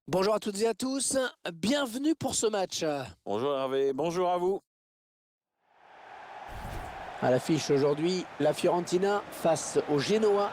Bonjour à toutes et à tous, bienvenue pour ce match. Bonjour Hervé, bonjour à vous. À l'affiche aujourd'hui, la Fiorentina face au Genoa.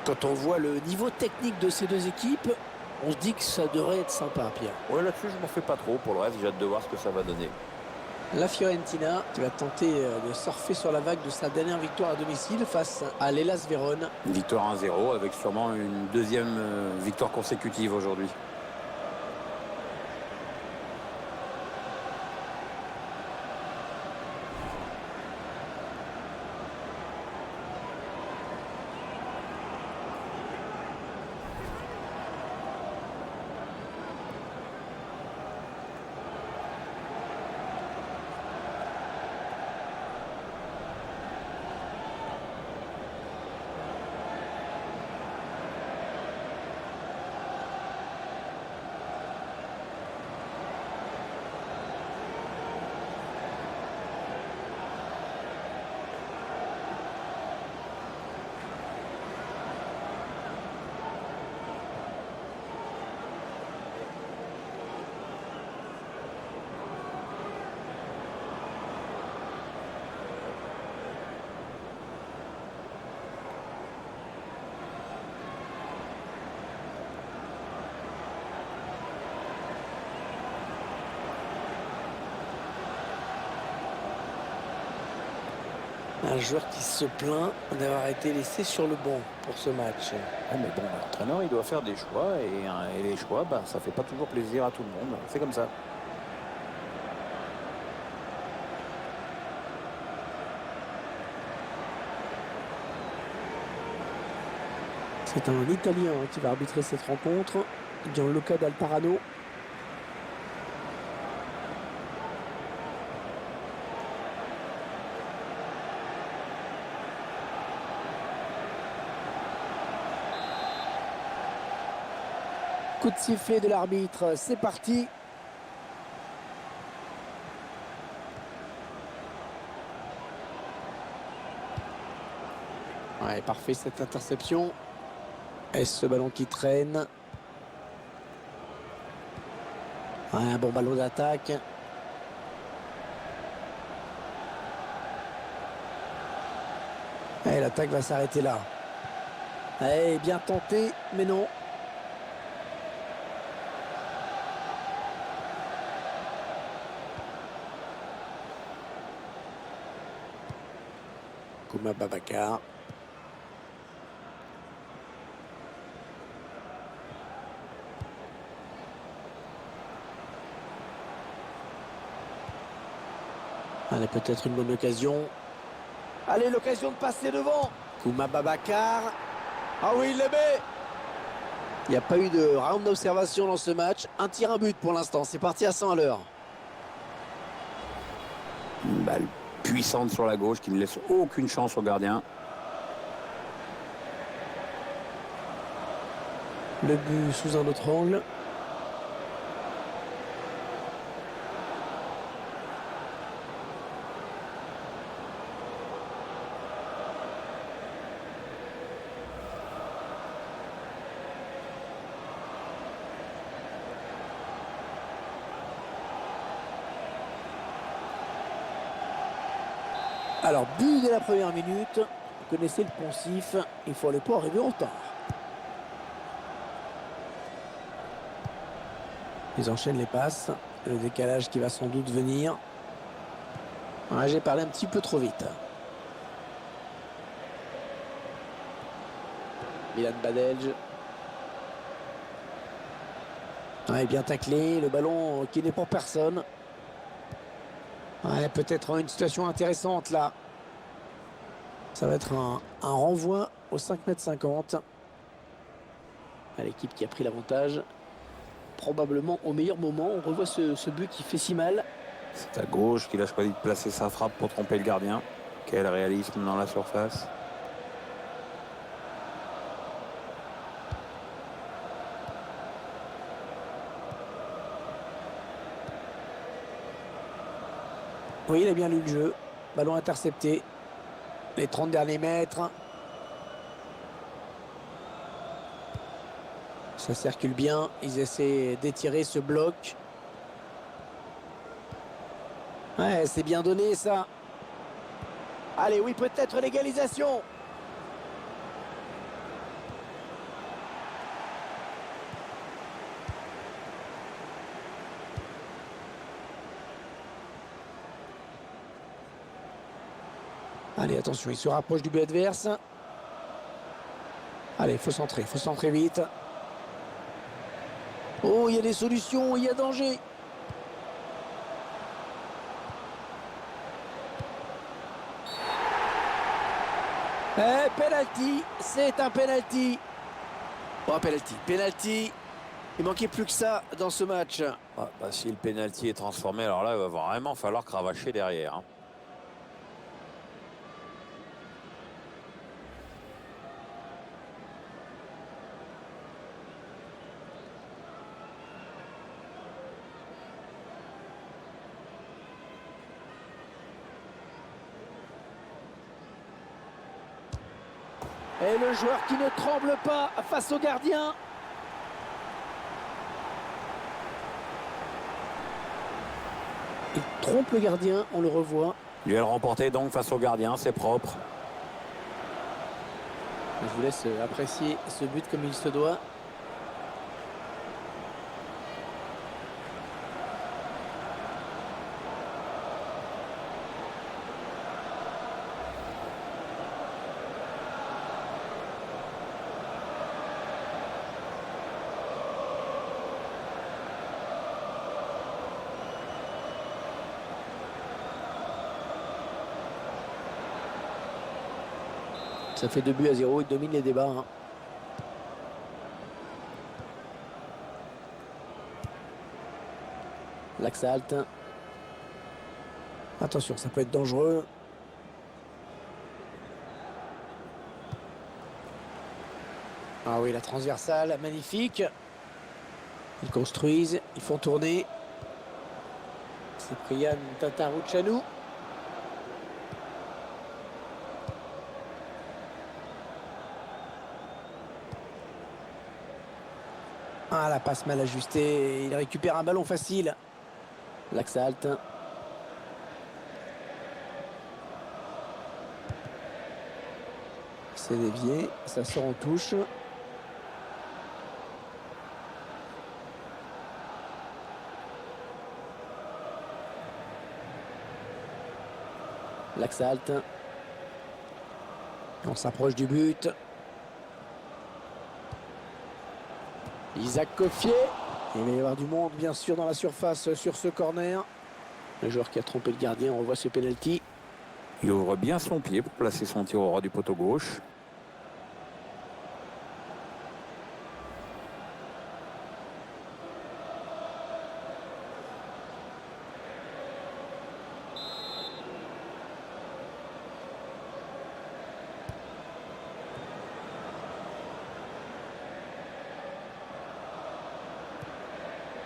Quand on voit le niveau technique de ces deux équipes, on se dit que ça devrait être sympa, Pierre. Ouais, là-dessus, je m'en fais pas trop. Pour le reste, j'ai hâte de voir ce que ça va donner. La Fiorentina qui va tenter de surfer sur la vague de sa dernière victoire à domicile face à l'Hellas Vérone. Une victoire 1-0 avec sûrement une deuxième victoire consécutive aujourd'hui. Un joueur qui se plaint d'avoir été laissé sur le banc pour ce match. Ah, mais bon, l'entraîneur, il doit faire des choix et les choix, ça fait pas toujours plaisir à tout le monde. C'est comme ça. C'est un Italien qui va arbitrer cette rencontre, Gianluca Dal Parano. Coup de sifflet de l'arbitre, c'est parti. Ouais, parfait cette interception. Est-ce ce ballon qui traîne? Ouais, un bon ballon d'attaque. Et l'attaque va s'arrêter là. Eh, bien tenté, mais non. Kouma Babacar. Allez, peut-être une bonne occasion. Allez, l'occasion de passer devant. Kouma Babacar. Ah oui, il le met. Il n'y a pas eu de round d'observation dans ce match. Un tir, un but pour l'instant. C'est parti à 100 à l'heure. Une balle puissante sur la gauche qui ne laisse aucune chance au gardien. Le but sous un autre angle. Alors, but dès la première minute. Vous connaissez le poncif. Il faut aller pas arriver en retard. Ils enchaînent les passes. Le décalage qui va sans doute venir. Ouais, j'ai parlé un petit peu trop vite. Milan Badelj. Ouais, bien taclé. Le ballon qui n'est pour personne. Ouais, peut-être une situation intéressante là. Ça va être un renvoi au 5,50 m. À l'équipe qui a pris l'avantage. Probablement au meilleur moment. On revoit ce but qui fait si mal. C'est à gauche qu'il a choisi de placer sa frappe pour tromper le gardien. Quel réalisme dans la surface. Oui, il a bien lu le jeu. Ballon intercepté. Les 30 derniers mètres. Ça circule bien. Ils essaient d'étirer ce bloc. Ouais, c'est bien donné ça. Allez, oui, peut-être l'égalisation. Allez, attention, il se rapproche du but adverse. Allez, il faut centrer vite. Oh, il y a des solutions, il y a danger. Penalty, c'est un penalty. Oh, penalty. Il manquait plus que ça dans ce match. Ah, bah, si le pénalty est transformé, alors là, il va vraiment falloir cravacher derrière, hein. Et le joueur qui ne tremble pas face au gardien. Il trompe le gardien, on le revoit. Duel remporté donc face au gardien, c'est propre. Je vous laisse apprécier ce but comme il se doit. Ça fait 2-0, il domine les débats, hein. L'axe halte. Attention, ça peut être dangereux. Ah oui, la transversale, magnifique. Ils construisent, ils font tourner. Cyprien Tatarou-Chanou. Ah, la passe mal ajustée. Il récupère un ballon facile. L'axe halte. C'est dévié. Ça sort en touche. L'axe halte. On s'approche du but. Isaac Coffier. Il va y avoir du monde, bien sûr, dans la surface sur ce corner. Le joueur qui a trompé le gardien, on revoit ce penalty. Il ouvre bien son pied pour placer son tir au ras du poteau gauche.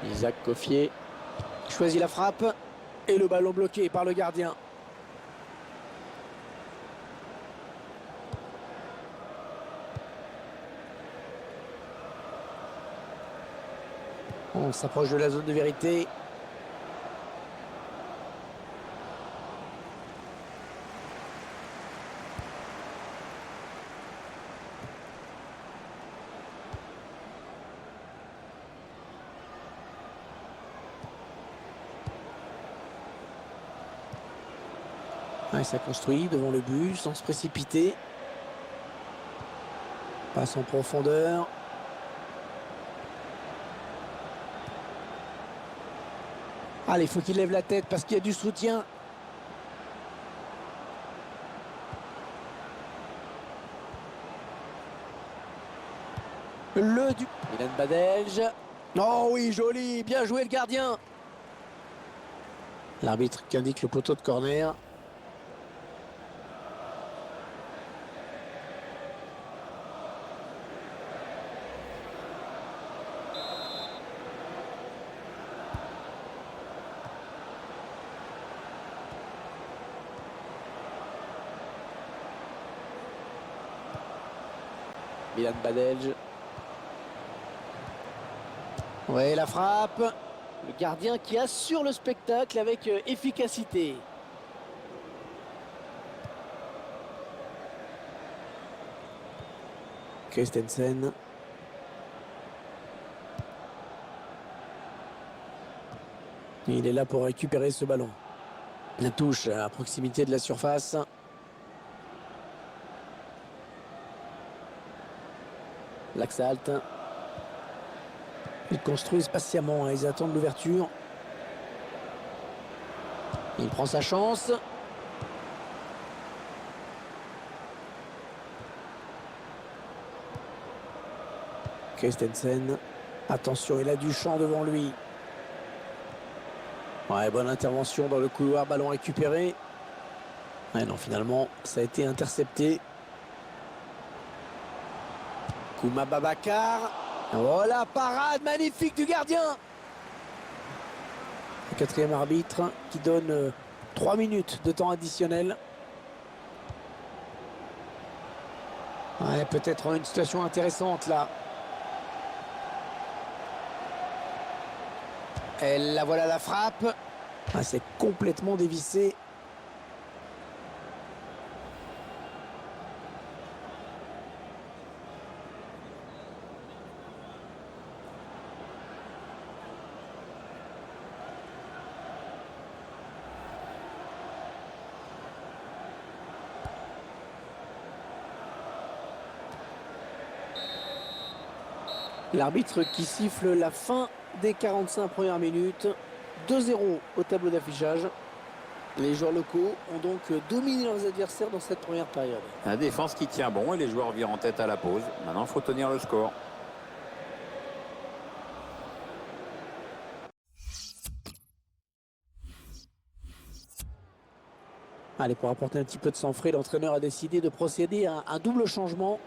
Isaac Coffier choisit la frappe et le ballon bloqué par le gardien. On s'approche de la zone de vérité. Ouais, ça construit devant le but sans se précipiter. Passe en profondeur. Allez, il faut qu'il lève la tête parce qu'il y a du soutien. Le du... Milan Badelj. Oh oui, joli, bien joué le gardien. L'arbitre qui indique le poteau de corner. Milan Badelj. Ouais, la frappe. Le gardien qui assure le spectacle avec efficacité. Christensen. Il est là pour récupérer ce ballon. La touche à proximité de la surface. L'axe halte. Ils construisent patiemment, hein, ils attendent l'ouverture. Il prend sa chance. Christensen. Attention, il a du champ devant lui. Ouais, bonne intervention dans le couloir, ballon récupéré. Ouais, non, finalement, ça a été intercepté. Kouma Babacar. Voilà, parade magnifique du gardien. Le quatrième arbitre qui donne 3 minutes de temps additionnel. Ouais, peut-être une situation intéressante là. Et là, voilà la frappe. Ah, c'est complètement dévissé. L'arbitre qui siffle la fin des 45 premières minutes. 2-0 au tableau d'affichage. Les joueurs locaux ont donc dominé leurs adversaires dans cette première période. La défense qui tient bon et les joueurs virent en tête à la pause. Maintenant, il faut tenir le score. Allez, pour apporter un petit peu de sang frais, l'entraîneur a décidé de procéder à un double changement.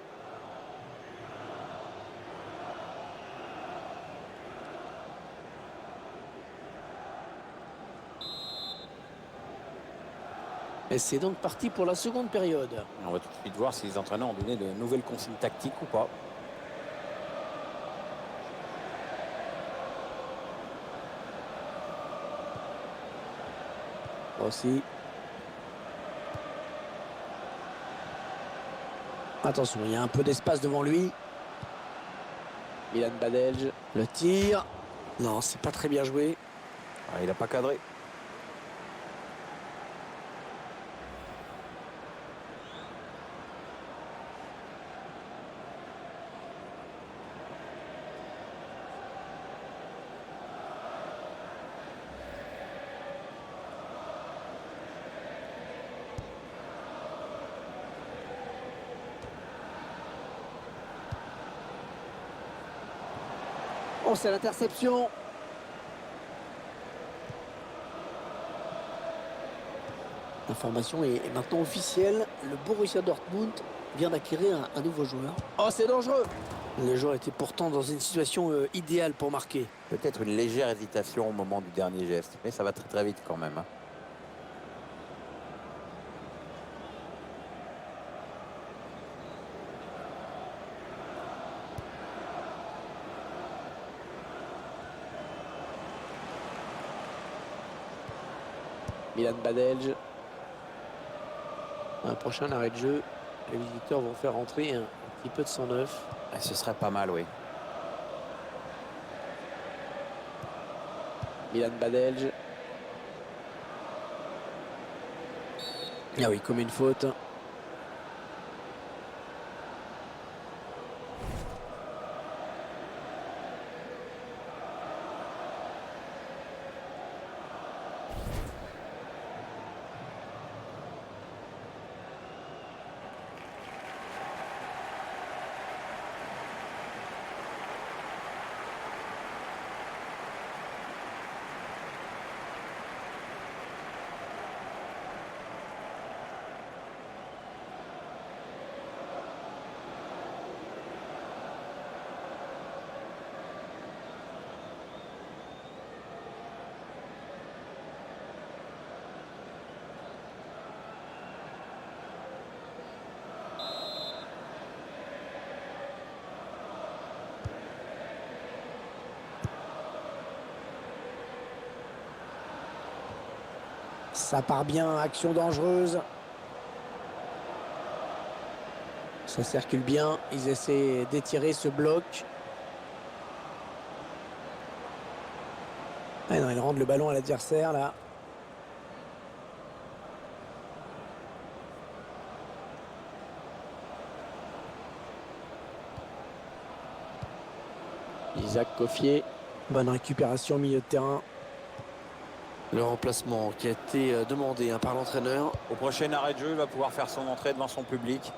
Et c'est donc parti pour la seconde période. On va tout de suite voir si les entraîneurs ont donné de nouvelles consignes tactiques ou pas. Aussi. Attention, il y a un peu d'espace devant lui. Milan Badelj, le tir. Non, c'est pas très bien joué. Ah, il n'a pas cadré. Oh, c'est l'interception. L'information est maintenant officielle. Le Borussia Dortmund vient d'acquérir un nouveau joueur. Oh, c'est dangereux. Le joueur était pourtant dans une situation idéale pour marquer. Peut-être une légère hésitation au moment du dernier geste, mais ça va très très vite quand même. Milan Badelj. Un prochain arrêt de jeu. Les visiteurs vont faire entrer un petit peu de sang neuf. Et ce serait pas mal, oui. Milan Badelj. Ah oui, comme une faute. Ça part bien, action dangereuse. Ça circule bien, ils essaient d'étirer ce bloc. Ah non, ils rendent le ballon à l'adversaire là. Isaac Coffier, bonne récupération au milieu de terrain. Le remplacement qui a été demandé par l'entraîneur. Au prochain arrêt de jeu, il va pouvoir faire son entrée devant son public.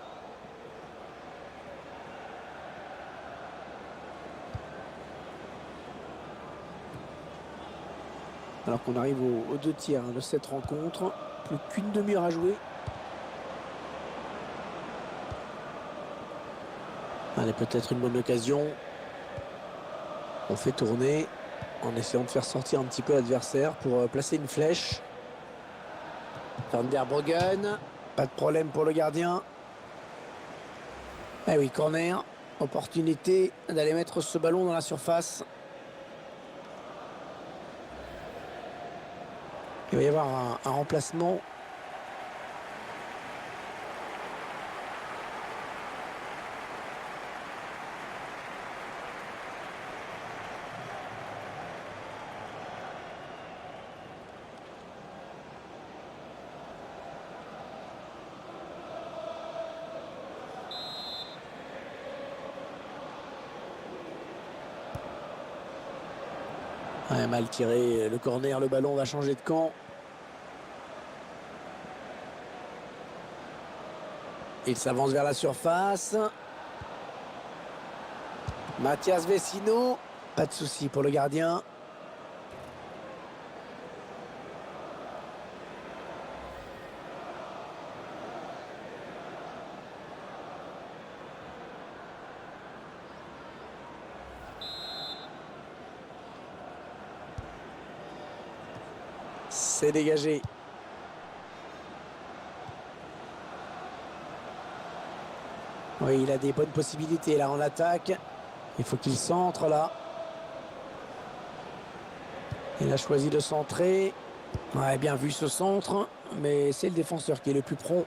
Alors qu'on arrive aux 2 tiers de cette rencontre. Plus qu'une demi-heure à jouer. Allez, peut-être une bonne occasion. On fait tourner en essayant de faire sortir un petit peu l'adversaire pour placer une flèche. Van der Bruggen. Pas de problème pour le gardien. Eh oui, corner. Opportunité d'aller mettre ce ballon dans la surface. Il va y avoir un remplacement. Ouais, mal tiré le corner, le ballon va changer de camp. Il s'avance vers la surface. Mathias Vecino. Pas de souci pour le gardien. C'est dégagé. Oui, il a des bonnes possibilités là en attaque. Il faut qu'il centre là. Il a choisi de centrer. Ouais, bien vu ce centre, mais c'est le défenseur qui est le plus prompt.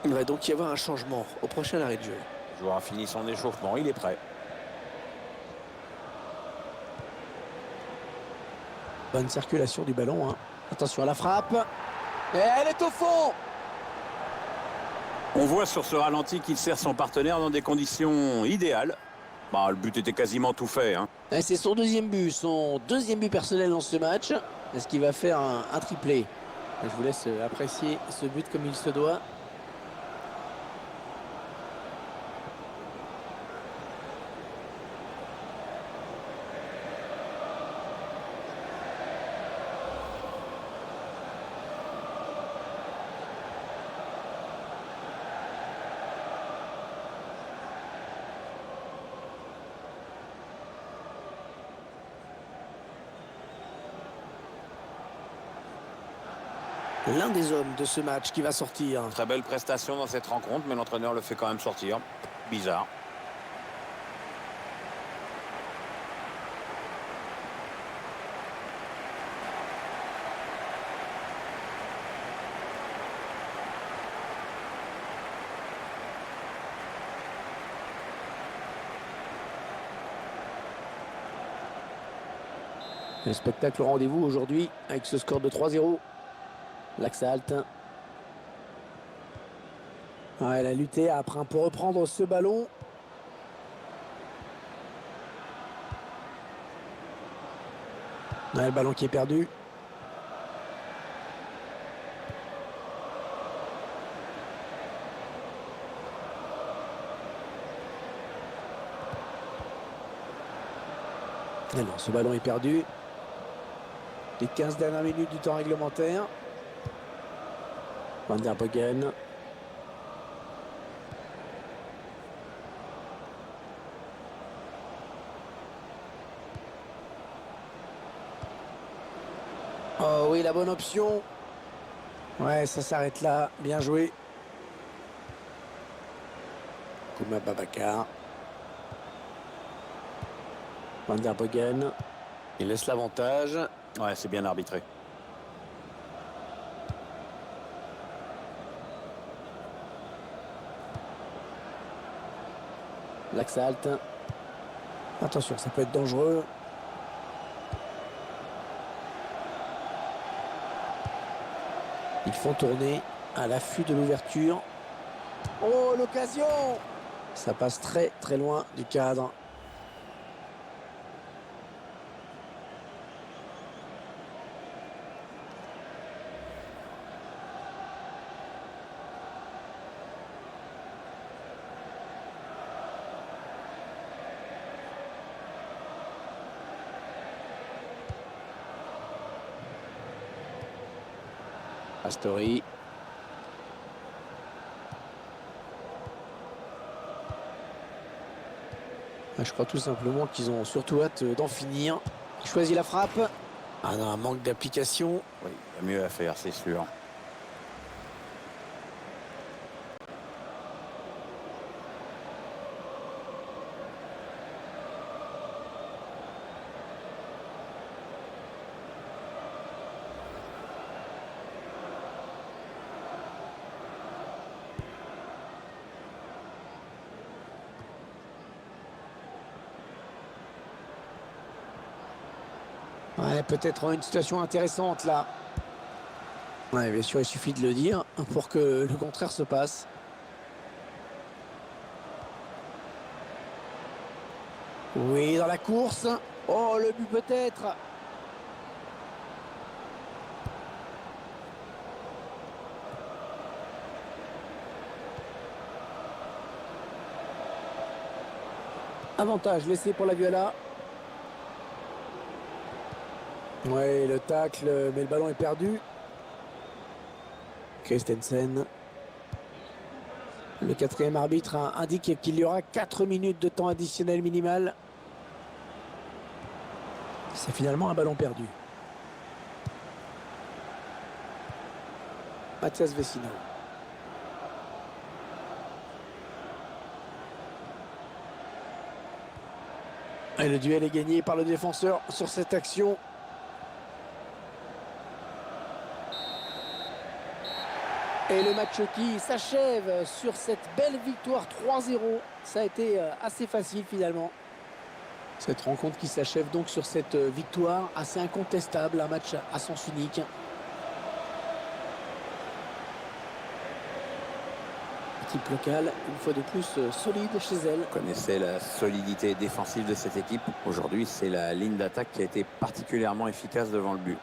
Il va donc y avoir un changement au prochain arrêt de jeu. Le joueur a fini son échauffement, il est prêt. Bonne circulation du ballon. Hein. Attention à la frappe. Et elle est au fond. On voit sur ce ralenti qu'il sert son partenaire dans des conditions idéales. Bah, le but était quasiment tout fait. Hein. C'est son deuxième but personnel dans ce match. Est-ce qu'il va faire un triplé? Je vous laisse apprécier ce but comme il se doit. L'un des hommes de ce match qui va sortir. Très belle prestation dans cette rencontre, mais l'entraîneur le fait quand même sortir. Bizarre. Le spectacle au rendez-vous aujourd'hui avec ce score de 3-0. L'axe halte. Ouais, elle a lutté après pour reprendre ce ballon. Ouais, le ballon qui est perdu. Et non, ce ballon est perdu. Les 15 dernières minutes du temps réglementaire. Van der Bruggen. Oh oui, la bonne option. Ouais, ça s'arrête là. Bien joué. Kouma Babacar. Van der Bruggen. Il laisse l'avantage. Ouais, c'est bien arbitré. Laxalt. Attention, ça peut être dangereux. Ils font tourner à l'affût de l'ouverture. Oh, l'occasion! Ça passe très très loin du cadre. Astori. Je crois tout simplement qu'ils ont surtout hâte d'en finir. Il choisit la frappe. Ah non, un manque d'application. Oui, il y a mieux à faire, c'est sûr. Ouais, peut-être une situation intéressante là. Ouais, bien sûr, il suffit de le dire pour que le contraire se passe. Oui, dans la course. Oh, le but peut-être. Avantage laissé pour la Viola. Ouais, le tacle, mais le ballon est perdu. Christensen. Le quatrième arbitre indique qu'il y aura 4 minutes de temps additionnel minimal. C'est finalement un ballon perdu. Mathias Vecino. Et le duel est gagné par le défenseur sur cette action. Et le match qui s'achève sur cette belle victoire 3-0. Ça a été assez facile finalement. Cette rencontre qui s'achève donc sur cette victoire assez incontestable. Un match à sens unique. Équipe locale, une fois de plus solide chez elle. Vous connaissez la solidité défensive de cette équipe. Aujourd'hui, c'est la ligne d'attaque qui a été particulièrement efficace devant le but.